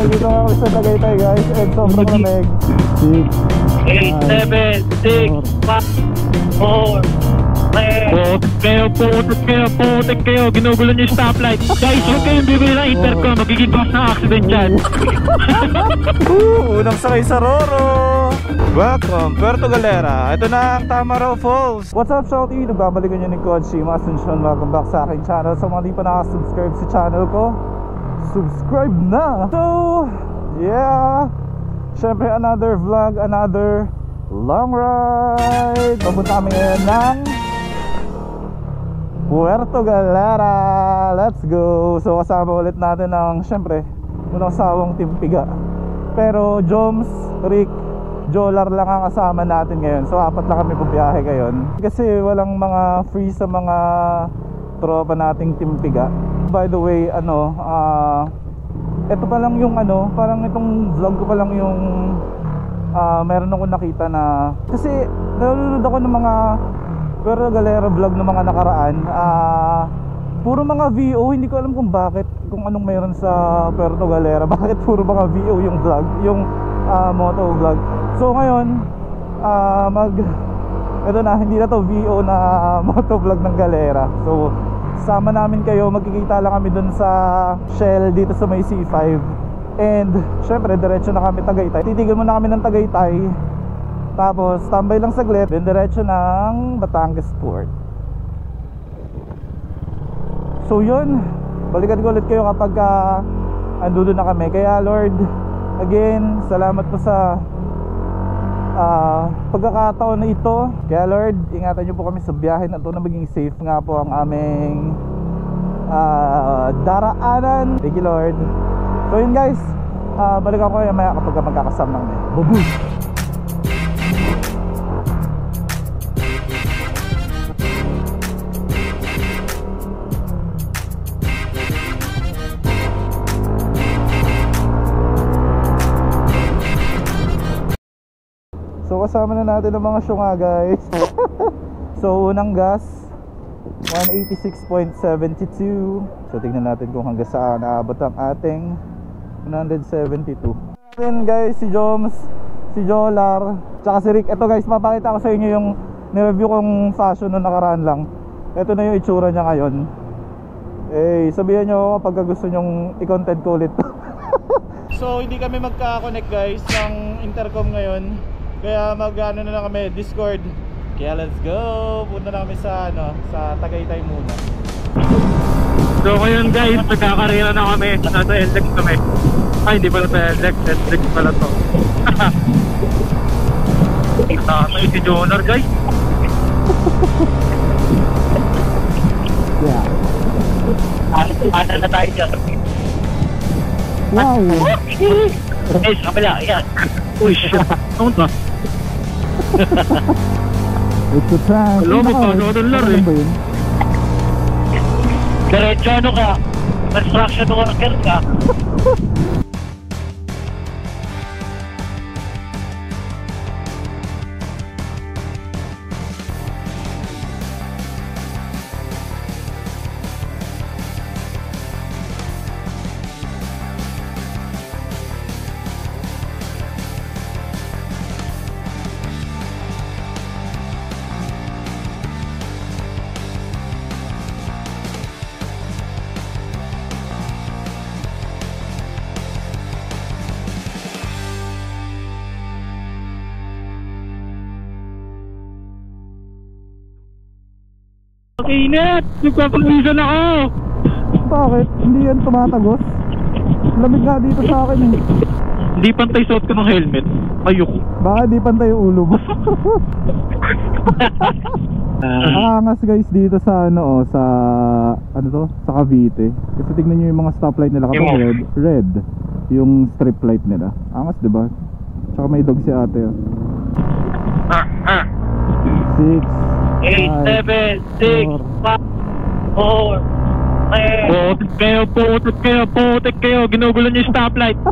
Dito ako sa Tagaytay guys, and sobrang lamig. 8, 7, 6, 5, 4, 3. Putik kayo, ginugulo niyo yung stoplight. Guys, huwag kayong bibili ng intercom, magiging cause ng accident dyan. Unang sakay sa Roro. Welcome, Puerto Galera. Ito na ang Tamaraw Falls. What's up, Shorty? Nagbabalikan nyo ni Kochi Masunshon. Welcome back sa aking channel. Sa mga di pa nakasubscribe sa channel ko, subscribe na. So, yeah, syempre another vlog, another long ride. Papunta kami ngayon ng Puerto Galera. Let's go. So kasama ulit natin ang syempre unang sawang Timpiga. Pero Joms, Rick, Jolar lang ang kasama natin ngayon. So apat lang kami bubiyahe ngayon kasi walang mga free sa mga tropa nating Timpiga. By the way, ito pa lang yung parang itong vlog ko pa lang yung meron akong nakita na kasi nanonood ako ng mga Puerto Galera vlog ng mga nakaraan. Puro mga VO, hindi ko alam kung bakit, kung anong meron sa Puerto Galera. Bakit puro mga VO yung vlog, yung moto vlog. So ngayon, ito na, hindi na to VO na moto vlog ng Galera. So sama namin kayo, magkikita lang kami dun sa Shell dito sa may C5. And syempre diretso na kami Tagaytay. Titigil muna kami ng Tagaytay, tapos tambay lang saglit, then diretso ng Batangas Port. So yun, balikan ko ulit kayo kapag andudo na kami. Kaya Lord, again, salamat po sa pagkakataon na ito. Kaya Lord, ingatan nyo po kami sa biyahe na ito, na maging safe nga po ang aming daraanan. Thank you Lord. So yun guys, balikan ko kayo maya kapag magkakasama kami. Babuy! So kasama na natin ang mga syunga guys. So unang gas 186.72. So tignan natin kung hanggang saan naabot ang ating 172. Then guys, si Joms, si Jolar, tsaka si Rick. Ito guys, mapakita ko sa inyo yung nireview kong fashion noong nakaraan lang. Ito na yung itsura niya ngayon. Eh, sabihan nyo pagka gusto nyong i-content ko ulit. So hindi kami magka-connect guys ng intercom ngayon, kaya mag-ano na lang kami, Discord. Kaya let's go. Punta na kami sa sa Tagaytay muna. So ngayon guys, nagkakarera na kami. Nasa LX kami. Ay, hindi pala sa LX, SX pala to. Tama si Jonar guys. Yeah. Ano na tayo dyan? Wow. Eh, kapila, yan. Uy, shit. Ano ba? It's a prank. Hello, magpagdodollar eh. Diretso ano ka? Construction worker ka? Init! Nagpapawisan ako! Bakit? Hindi yan tumatagos? Lamig nga dito sa akin eh. Hindi pantay suot ko ng helmet. Ayoko. Baka di pantay yung ulo mo. Angas guys dito sa sa sa Cavite. Kasi tignan nyo yung mga stoplight nila kapag red yung strip light nila. Angas diba? Tsaka may dog si ate. 6 8, 7, 6, 5, 4, 3. Putik kayo, ginugulo niyo yung stoplight. 9,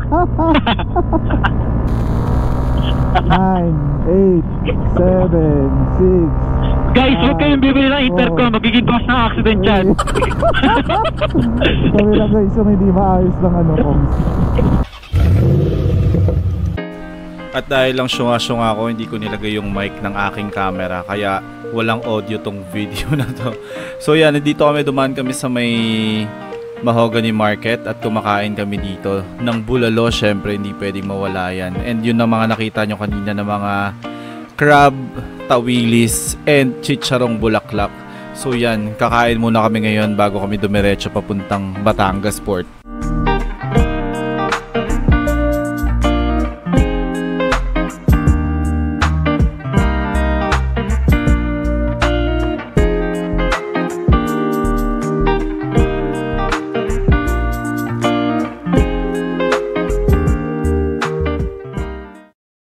8, 7, 6. Guys, huwag kayong bibili ng intercom, magiging cause ng accident dyan. Kami lang guys, yung hindi maayos ng comms. At dahil lang syunga-syunga ako, hindi ko nilagay yung mic ng aking camera, kaya walang audio tong video na to. So yan, dito dumaan kami sa may Mahogany Market at kumakain kami dito ng bulalo. Syempre hindi pwedeng mawala yan. And yun ang mga nakita nyo kanina na mga crab, tawilis, and chicharong bulaklak. So yan, kakain muna kami ngayon bago kami dumiretso papuntang Batangas Port.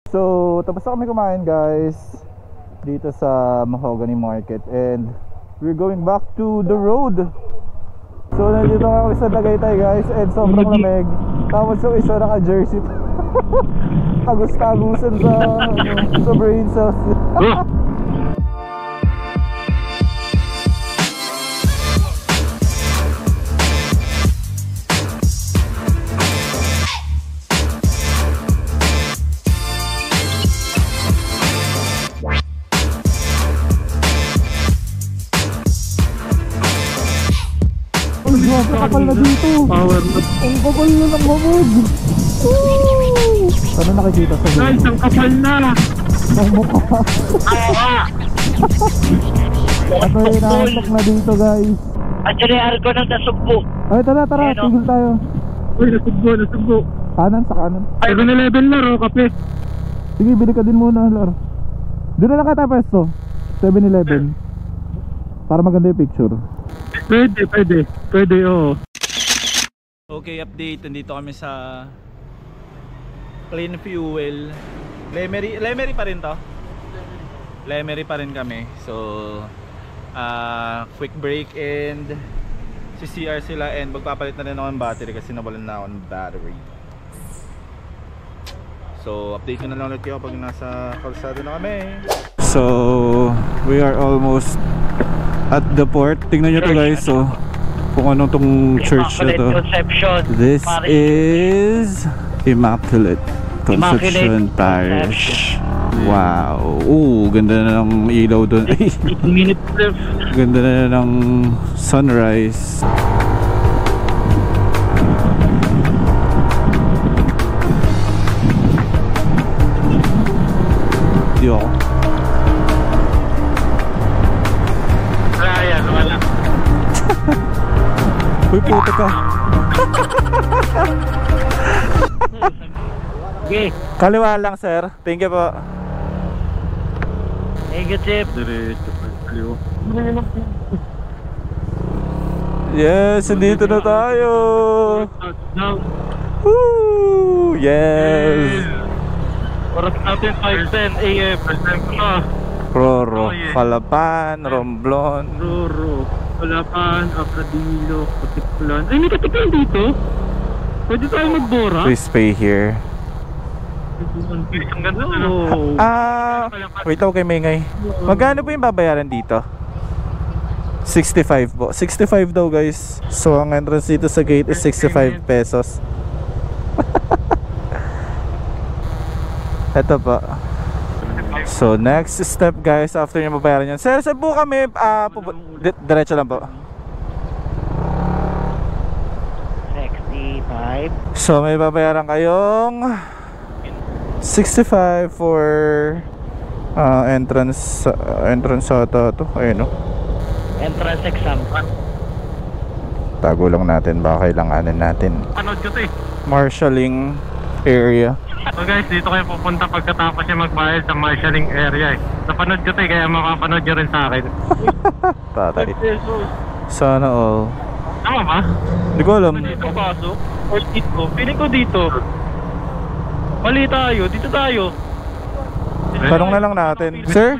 So, tapos na kami kumain guys dito sa Mahogany Market and we're going back to the road. So, nandito nga kami sa Tagaytay guys and sobrang lamig. Tapos yung isa naka-jersey tagus-tagusan sa brain cells. Ang kapal na dito. Power na. Ang kapal na ng mamog. Ano nakikita sa video? Guys, ang kapal na. Ang mukha. At may inaantok na dito guys. Andiyan yung arko ng nasugbo. Ay tara, tigil tayo. Uy, nasugbo. Kanan, sa kanan. 7-Eleven laro, kape. Sige, bili ka din muna, Lor. Doon na lang tayo pwesto 7-Eleven para maganda yung picture. Pwede, oo. Okay, update. Nandito kami sa Clean Fuel. Lemery pa rin to? Lemery pa rin kami. So, quick break and CCR sila and magpapalit na rin ako ng battery kasi nawalan na ako ng battery. So, update ko na lang ulit kayo pag nasa kalsada na kami. So, we are almost at the port. Tingnan nyo to guys. So, kung anong tong church na to. This is Immaculate Conception Parish. Wow. Ganda na ng ilaw doon. Ganda na ng sunrise. Di ako. Wala. Uy, puto ka. Okay. Kaliwa lang, sir. Thank you po. Negative. Yes, dito na tayo. Woo! Yes. Oras natin 5:10 AM. Roro, Calapan, Romblon. Roro, Calapan, Acadillo, Katipulan. Ay, may Katipulan dito? Pwede tayo magbora? Please pay here. Ang ganda na. Wait ako kay Mengay. Magkano po yung babayaran dito? 65 po. 65 daw guys. So ang entrance dito sa gate is 65 pesos. Ito po. So next step guys, after nyo babayaran yan. Sir, saan po kami? Diretso lang po. 65. So may babayaran kayong 65 for entrance ata to. Ayun o. Entrance exam. Tago lang natin, baka kailanganin natin. Panood ko to eh. Marshalling area. So guys, dito kayo pupunta pagkatapos niya magbayad sa marshalling area eh. Napanood ko to eh, kaya makapanood nyo rin sa akin. Tatay. Sana all. Tama ba? Hindi ko alam. Dito pasok? Or dito? Feeling ko dito. Mali tayo, dito tayo. Tanong na lang natin. Sir,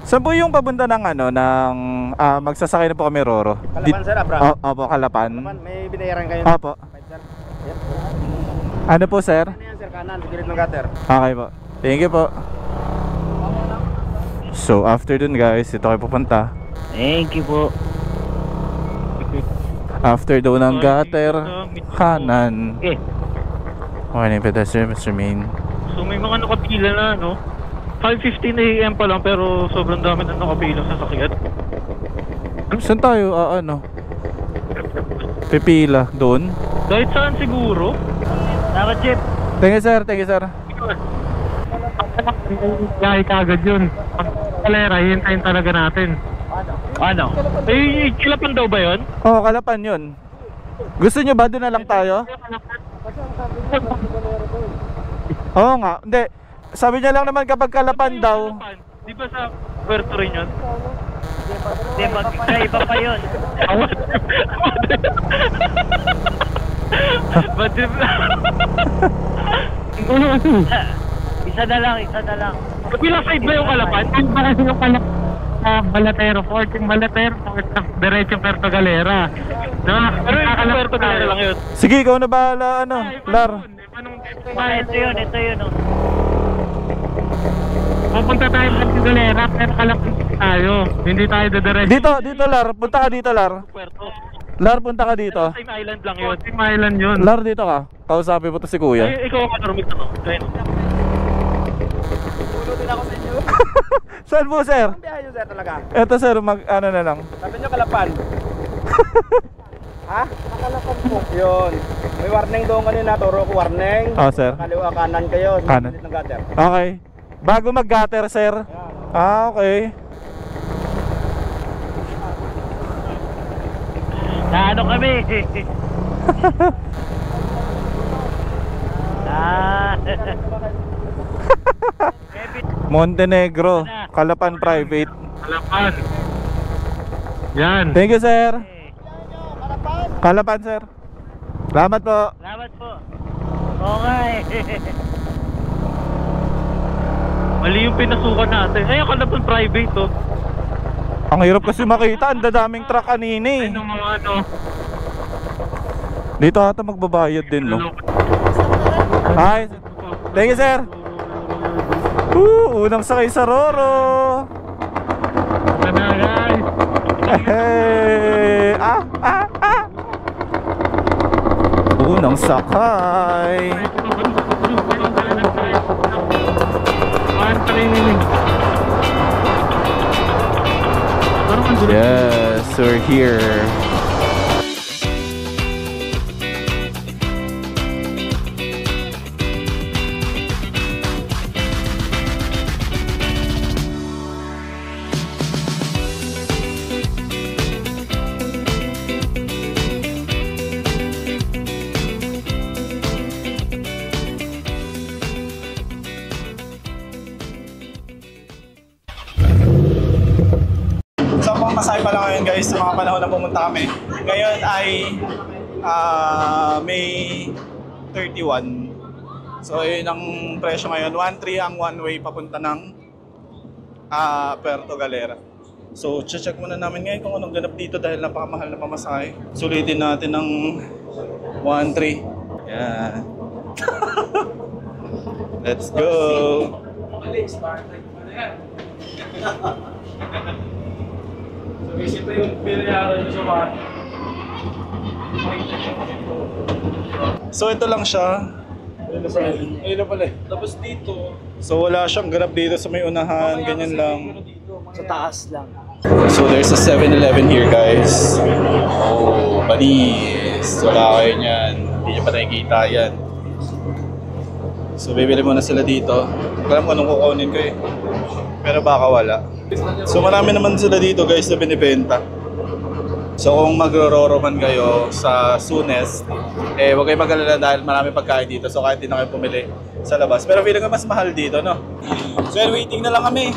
saan po yung papunta ng magsasakay na po kami Roro? Kalapan sir, Abra. Opo, Kalapan. Kalapan, may binayaran kayo. Opo. Yep. Ano po sir? Ano yan sir, kanan, gilid ng gutter. Okay po. Thank you po. So after dun guys, ito kayo pupunta. Thank you po. After daw ng gutter, kanan. Eh. Okay na yung pedestrian, Mr. Main. So may mga nakapila na, no? 5:15 AM pa lang pero sobrang dami na nakapila sa sakyan. Saan tayo? Pipila doon. Kahit saan siguro. Naka-jeep. Thank you sir, thank you sir. Kahit agad yun. Kalera, hintayin talaga natin. Ano? Eh, Kilapan daw ba yun? Oo, Kalapan yun. Gusto nyo ba doon na lang tayo? Oo nga, hindi. Sabi niya lang naman kapag Kalapan daw. Di ba sa Puerto rin yun? Hindi, magkaiba pa yun. Ba't di ba? Isa na lang. Kabilang side ba yung Kalapan? Yung ba kasi yung Kalapan sa Balatero Fort? Yung Balatero Fort sa Derecho Puerto Galera. Pero yung Puerto Galera lang yun. Sige, ikaw na bahala, Lar. Ito yun. Pupunta tayo sa Galera pero Kalapan tayo. Hindi tayo dadiretso. Dito Lar, punta ka dito Lar. Puerto. Lar, punta ka dito. Same island lang yun. Same island yun. Lar, dito ka. Kausapin mo to si kuya. Ay, ikaw ka narumit na to. Tulutin ako sa inyo. Saan po sir? Ang biyahe nyo sir talaga. Eto sir, ano na lang. Sabi nyo Kalapan. Ha? Kalapan po. Yun. May warning doon kanina. Turo ko warning. Sir. Kaliwa kanan kayo. Kanan. Ng gutter. Okay. Bago mag-gutter sir. Okay. Naano kami? Montenegro, Kalapan Private. Kalapan. Yan. Thank you sir. Kalapan sir. Salamat po. Salamat po. Oo nga Mali yung pinasukan natin. Ay, Kalapan private to. Ang hirap kasi makita, ang dadaming truck kanina eh. Ay, nung mga ano. Dito ata magbabayad din no. Hi. Thank you sir. Unang sakay sa Roro. Sana guys. Hey. Unang sakay. Yes, we're here. So kung masaya pala ngayon guys sa mga panahon na pumunta kami. Ngayon ay May 31. So yun ang presyo ngayon. 1.3 ang one way papunta ng Puerto Galera. So check muna namin ngayon kung anong ganap dito dahil napakamahal na pamasahe. Sulitin natin ng 1.3. Yan. Let's go. Ito yung binayaran nyo sa mga. So ito lang siya. Ayun na pala. Tapos dito. So wala siyang ganap dito sa may unahan, ganyan lang. Sa taas lang. So there's a 7-Eleven here guys. Oh, panis. Wala kayo niyan. Hindi nyo pa nakikita yan. So bibili muna sila dito. Alam ko anong kukunin ko eh. Pero baka wala. So marami naman sila dito guys na binibenta. So kung magro-roro man kayo sa Sunes, huwag kayo mag-alala dahil marami pagkain dito. So kahit di na kayo pumili sa labas. Pero feeling ko mas mahal dito, no? So waiting na lang kami.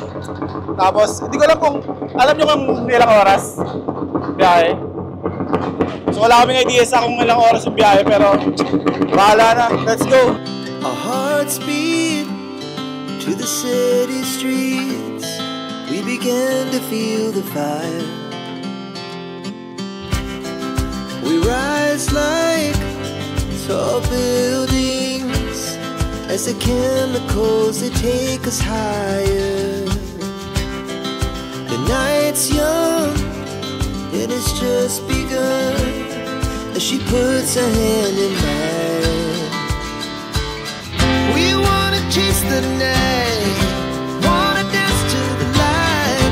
Tapos, hindi ko alam kung, alam nyo kung ilang oras biyahe. So wala kaming idea sa kung ilang oras yung biyahe, pero bahala na. Let's go! Our hearts beat to the city streets. We began to feel the fire. We rise like tall buildings as the chemicals they take us higher. The night's young and it's just begun as she puts her hand in mine. We wanna chase the night. Wanna dance to the light.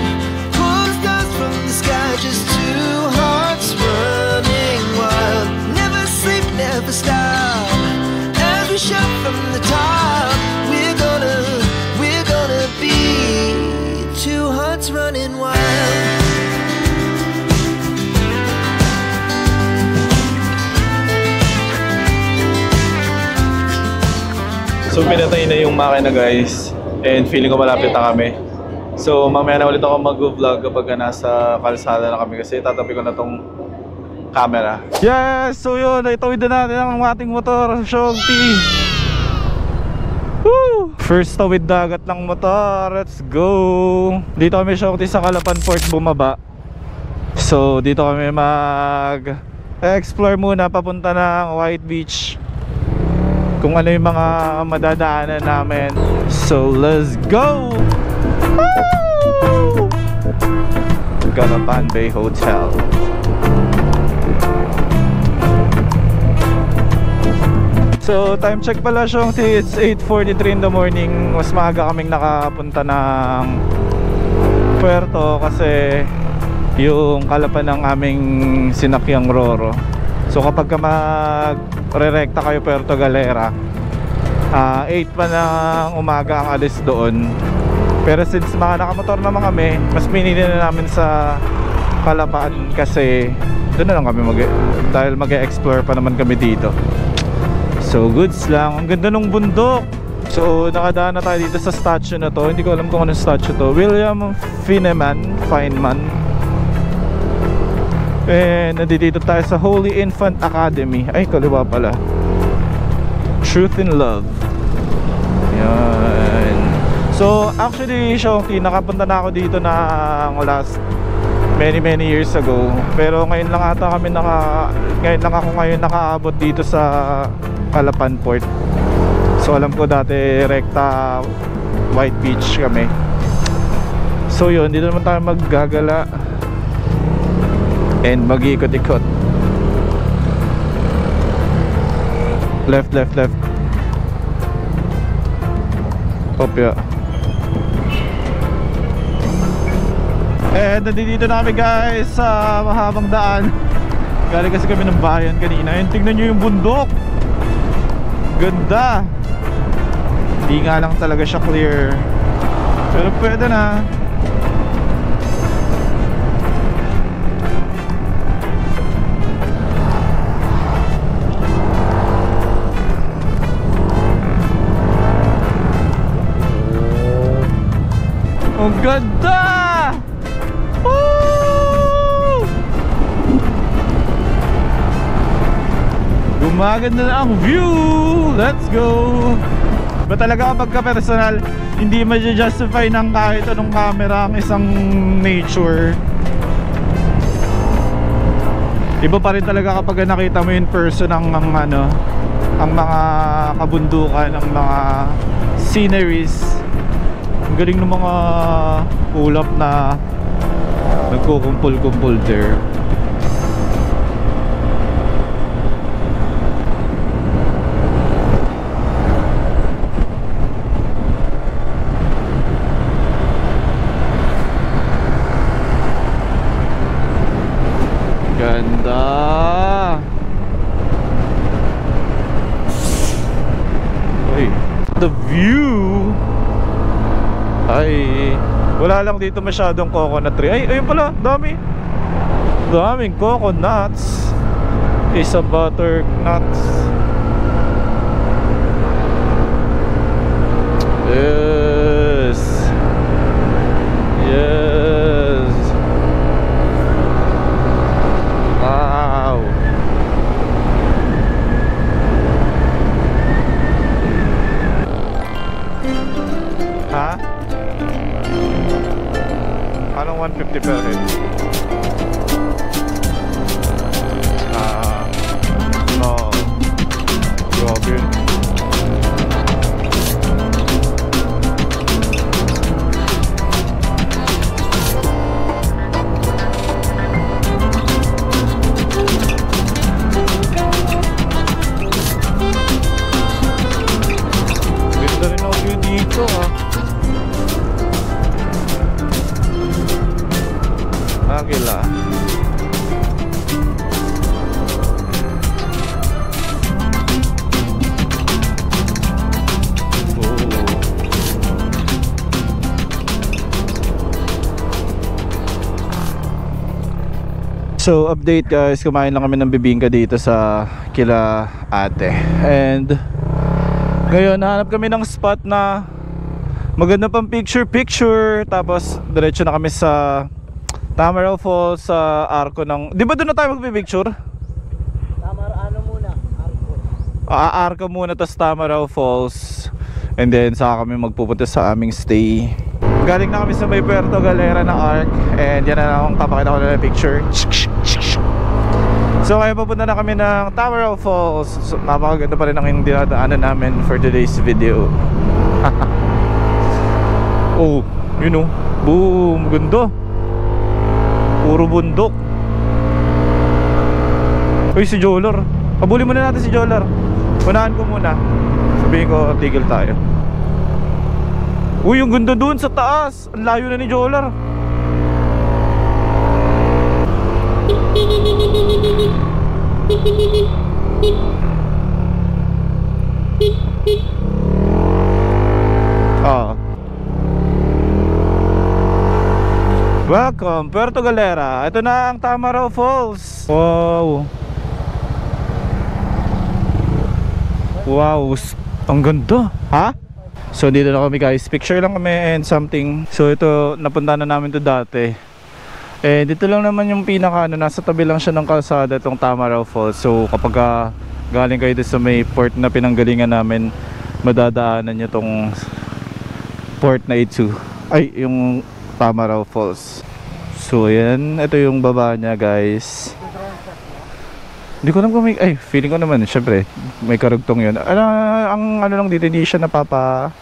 Pull the stars from the sky. Just two hearts running wild. Never sleep, never stop. As we shout from the top, we're gonna be two hearts running wild. So pinatay na yung makina guys, and feeling ko malapit na kami. So mamaya na ulit ako mag-vlog kapag nasa kalsada na kami kasi tatabi ko na tong camera. Yes! So yun, naitawid na natin ang ating motor, Shogty. Woo! First tawid dagat ng motor, let's go! Dito kami, Shogty, sa Calapan Port bumaba. So dito kami mag-explore muna papunta ng White Beach, kung ano yung mga madadaanan namin. So let's go! Woo! Calapan Bay Hotel. So time check pala siyang it's 8:43 in the morning. Mas maaga kaming nakapunta ng Puerto kasi yung Calapan ng aming sinakyang Roro. So kapag ka magre-rekta kayo Puerto Galera, 8 pa ng umaga ang alis doon. Pero since mga nakamotor naman kami, mas pinili na namin sa Calapan kasi doon na lang kami dahil mag-e-explore pa naman kami dito. So goods lang, ang ganda ng bundok. So nakadaan na tayo dito sa statue na to. Hindi ko alam kung anong statue to. William Feynman. And nandito tayo sa Holy Infant Academy. Ay, kaliwa pala. Truth in Love. Yan. So actually, Shogty, nakapunta na ako dito na last many years ago. Pero ngayon lang ata kami ngayon lang ako nakaabot dito sa Calapan Port. So alam ko dati rekta White Beach kami. So yun, dito naman tayo maggagala and mag-ikot-ikot. Left. Opya. And nandito na kami guys sa mahabang daan. Galing kasi kami ng bayan kanina. And tingnan nyo yung bundok. Ganda. Hindi nga lang talaga siya clear, pero pwede na. Ang ganda! Woo! Gumaganda na ang view! Let's go! Ba talaga kapag ka-personal, hindi ma-justify ng kahit anong camera ang isang nature. Iba pa rin talaga kapag nakita mo in person ang mga kabundukan, ang mga sceneries. Ang galing ng mga ulap na nagkukumpul-kumpul there. Ganda. Ay, the view. Ay, wala lang dito masyadong coconut tree. Ay, ayun pala, daming coconuts. Isa butternuts. Yes. Wow. Ha? Anong 150 per head? No. Grabe. Ganda rin ako dito. Aquila. So update guys, kumain lang kami ng bibingka dito sa kila ate. And ngayon nahanap kami ng spot na maganda pang picture. Tapos diretso na kami sa Tamaraw Falls, sa arko ng... Di ba doon na tayo magpipicture? Arko muna, tas Tamaraw Falls. And then saka kami magpupunta sa aming stay. Galing na kami sa may Puerto Galera na arc. And yan na akong papakita ko na picture. So ngayon papunta na kami ng Tamaraw Falls. So, napakaganda pa rin ang yung dinadaanan namin for today's video. Oh, you know, boom, ganda. Puro bundok. Uy, si Jolar. Habulin muna natin si Jolar. Unahan ko muna. Sabihin ko, tigil tayo. Uy, yung ganda dun sa taas. Ang layo na ni Jolar. Welcome, Puerto Galera. Ito na ang Tamaraw Falls. Wow. Wow, ang ganda. Ha? So dito na kami guys. Picture lang kami and something. So ito, napunta na namin to dati. Eh dito lang naman yung pinaka ano, nasa tabi lang siya ng kalsada itong Tamaraw Falls. So kapag galing kayo dito sa may port na pinanggalingan namin, madadaanan nyo tong port na ito. Ay, yung Tamaraw Falls. So ayan, ito yung baba niya guys. Hindi ko alam kung may, ay feeling ko naman syempre may karugtong yun. Ang ano lang dito, hindi siya napapaliguan.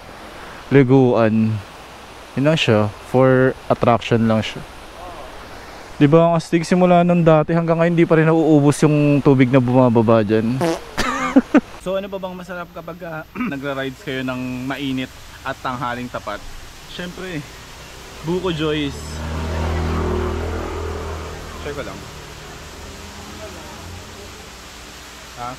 Yun lang siya, for attraction lang siya. Diba ang astig simula nung dati hanggang ngayon hindi pa rin nauubos yung tubig na bumababa dyan. So ano ba bang masarap kapag nagra-rides kayo ng mainit at tanghaling tapat? Syempre Buko Joyce. Try ko lang. Ha?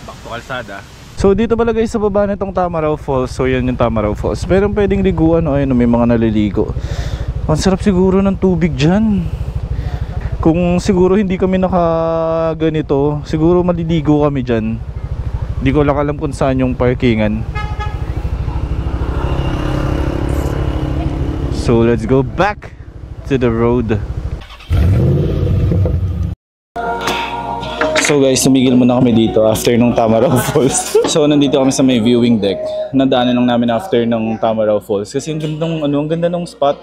Back to kalsada. So dito pala guys sa baba nitong Tamaraw Falls. So yan yung Tamaraw Falls. Pero pwedeng liguan o ayun, may mga naliligo. Ang sarap siguro ng tubig dyan. Kung siguro hindi kami nakaganito, siguro maliligo kami dyan. Hindi ko lang alam kung saan yung parkingan. So let's go back to the road. So guys, tumigil muna kami dito after nung Tamaraw Falls. So nandito kami sa may viewing deck. Nadaanan lang namin after ng Tamaraw Falls. Kasi ang gandang, ang ganda ng spot.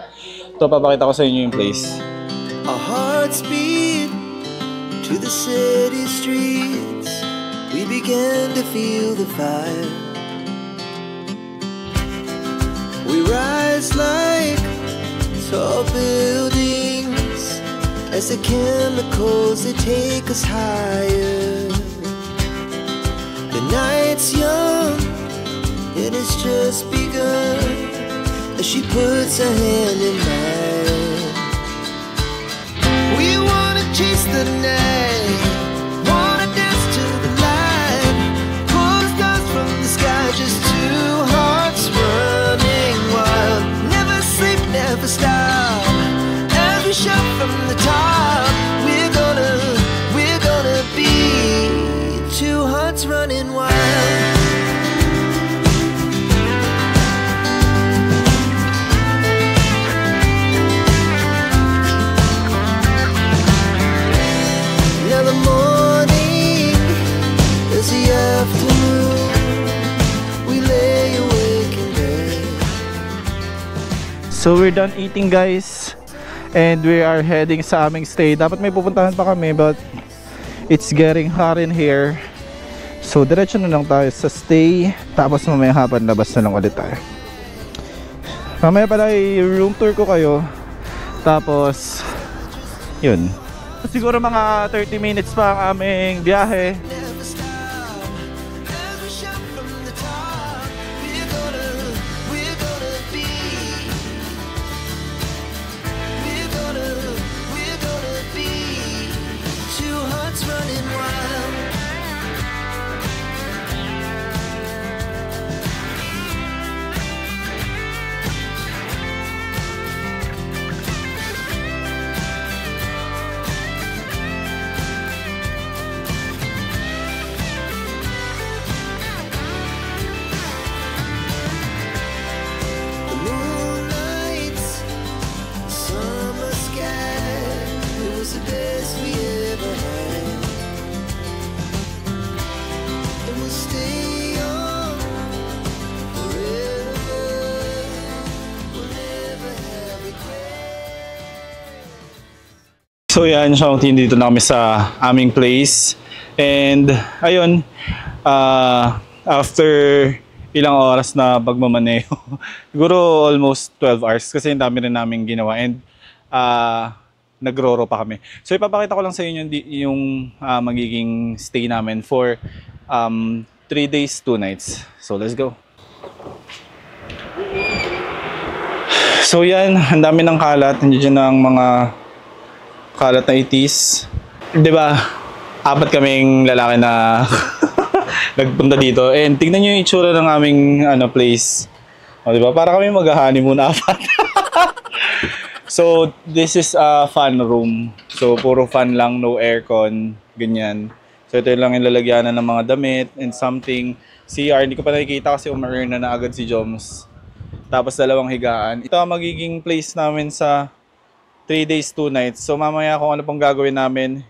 Ito, papakita ko sa inyo yung place. Our hearts beat to the city streets. We began to feel the fire. We rise like tall buildings as the chemicals they take us higher. The night's young, it has just begun as she puts her hand in mine. We wanna chase the night, wanna dance to the light, pull the stars from the sky, just two hearts running wild. Never sleep, never stop, as we shout from the top. We're gonna be two hearts running wild. So we're done eating guys, and we are heading sa aming stay. Dapat may pupuntahan pa kami but it's getting hot in here. So diretso na lang tayo sa stay, tapos mamaya hapon labas na lang ulit tayo. Mamaya pala i-room tour ko kayo. Tapos yun, siguro mga 30 minutes pa ang aming biyahe. Never stop as we shout from the top. So yan, Shouty, dito na kami sa aming place. And ayun, after ilang oras na pagmamaneho, siguro almost 12 hours kasi ang dami rin namin ginawa and nagroro pa kami. So ipapakita ko lang sa inyo yung magiging stay namin for 3 days, 2 nights. So let's go. So yan, ang dami ng kalat. Nandiyan ang mga kalat na itis. 'Di ba? 4 kaming lalaki na nagpunta dito. And tingnan niyo yung itsura ng aming place. O, 'di ba? Para kami mag-honeymoon 4. So, this is a fan room. So, puro fan lang, no aircon, ganyan. So, ito lang yung lalagyanan ng mga damit and something. CR, hindi ko pa nakikita kasi umarn na agad si Joms. Tapos 2 higaan. Ito ang magiging place namin sa 3 days, 2 nights. So mamaya kung ano pang gagawin namin,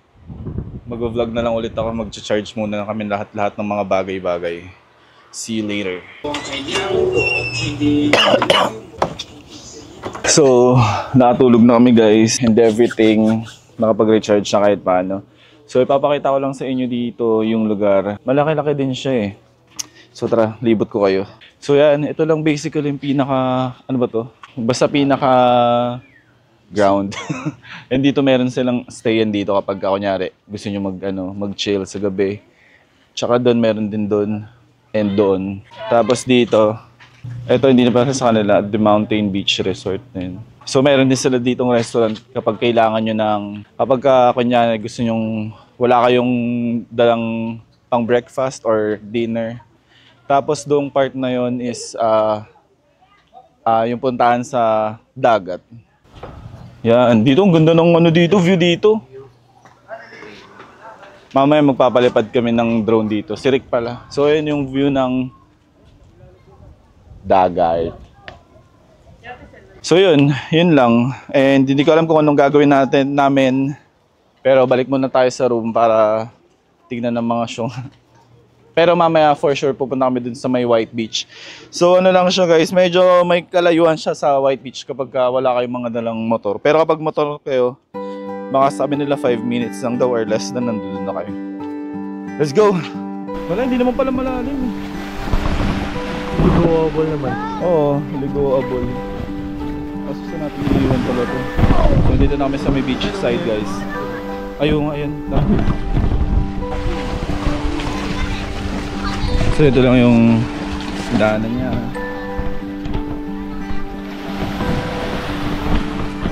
mag-vlog na lang ulit ako. Mag-charge muna lang kami lahat ng mga bagay-bagay. See you later. So, nakatulog na kami guys and everything. Nakapag-recharge na kahit paano. So ipapakita ko lang sa inyo dito yung lugar. Malaki-laki din siya eh. So tara, libot ko kayo. So yan, ito lang basically yung pinaka, ano ba to? Basta pinaka ground. And dito meron silang stayan dito kapag kunyari gusto nyo mag-chill sa gabi. Tsaka doon meron din doon and doon. Tapos dito, ito hindi na pa sa kanila, The Mountain Beach Resort na yun. So meron din sila ditong restaurant kapag kailangan nyo ng, kapag kunyari gusto nyo, wala kayong dalang pang breakfast or dinner. Tapos doong part na yon is yung puntahan sa dagat. Yan, dito ang ganda ng dito, view dito. Mamaya magpapalipad kami ng drone dito. Si Rick pala. So ayan yung view ng dagat. So yun lang. And hindi ko alam kung anong gagawin namin. Pero balik muna tayo sa room para tignan ng mga show. Pero mamaya for sure pupunta kami dun sa may White Beach. So ano lang siya guys, medyo may kalayuan siya sa White Beach kapag wala kayong mga dalang motor. Pero kapag motor kayo, baka sabi nila 5 minutes lang daw or less na nandun na kayo. Let's go! Wala, hindi naman pala malalim. Ligoable naman. Oo, ligoable. Kaso sa natin iniwan pala to. So dito na kami sa may beach side guys. Ayun, ayan. So ito lang yung daanan niya.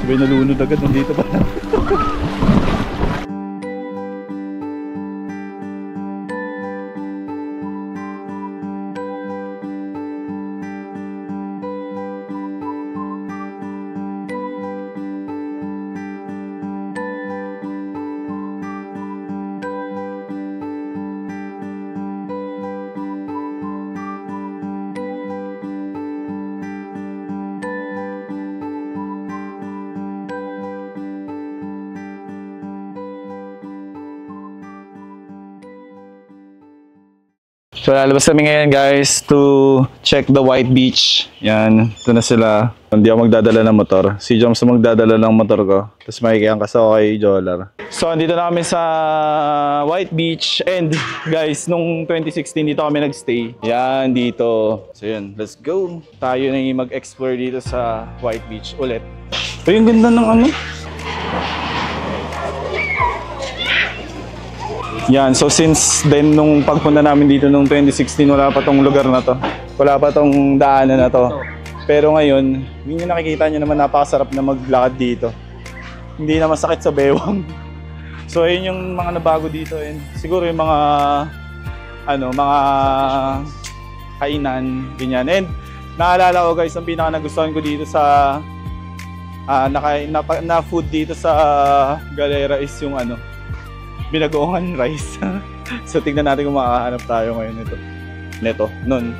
Sabay nalunod agad, nandito pa lang. So lalabas kami ngayon guys to check the White Beach. Yan, ito na sila. Hindi ako magdadala ng motor. Si Joms magdadala ng motor ko. Tapos makikiyang kasama kay Jolar. So andito na kami sa White Beach. And guys, nung 2016 dito kami nagstay. Yan, dito. So yan, let's go. Tayo na mag-explore dito sa White Beach ulit. So yung ganda ng Yan, so since then nung pagpunta namin dito nung 2016, wala pa tong lugar na to. Wala pa tong daanan na to. Pero ngayon, yun yung nakikita nyo naman, napakasarap na maglakad dito. Hindi na masakit sa bewang. So yun yung mga nabago dito. And siguro yung mga mga kainan, ganyan. And naalala ko guys, ang pinaka nagustuhan ko dito sa na food dito sa Galera is yung binagoongan rice. So tignan natin kung makakahanap tayo ngayon nun.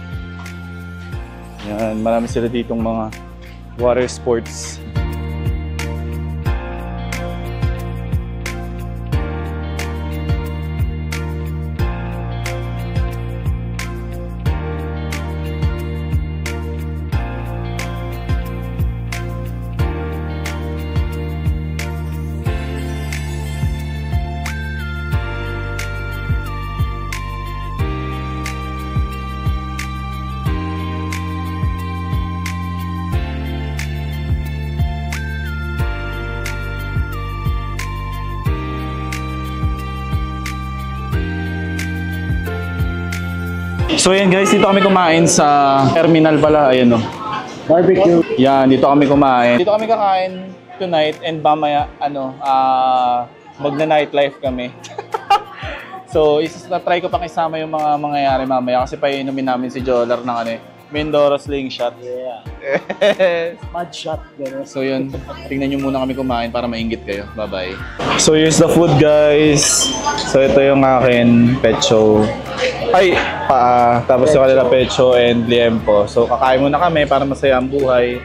Yan, marami sila ditong mga water sports. So yan guys, dito kami kumain sa terminal pala, ayun o. Barbecue. Yan, dito kami kumain. Dito kami kakain tonight and mamaya, magna-nightlife kami. So, try ko pang isama yung mga mangyayari mamaya kasi painumin namin si Jolar ng Mindoro Slingshot. Yeah. Mud shot. Gano'n. So yun, tingnan nyo muna kami kumain para mainggit kayo. Bye-bye. So here's the food guys. So ito yung akin, pecho. Ay, paa. Tapos yung kanila pecho and liempo. So kakain muna kami para masaya ang buhay.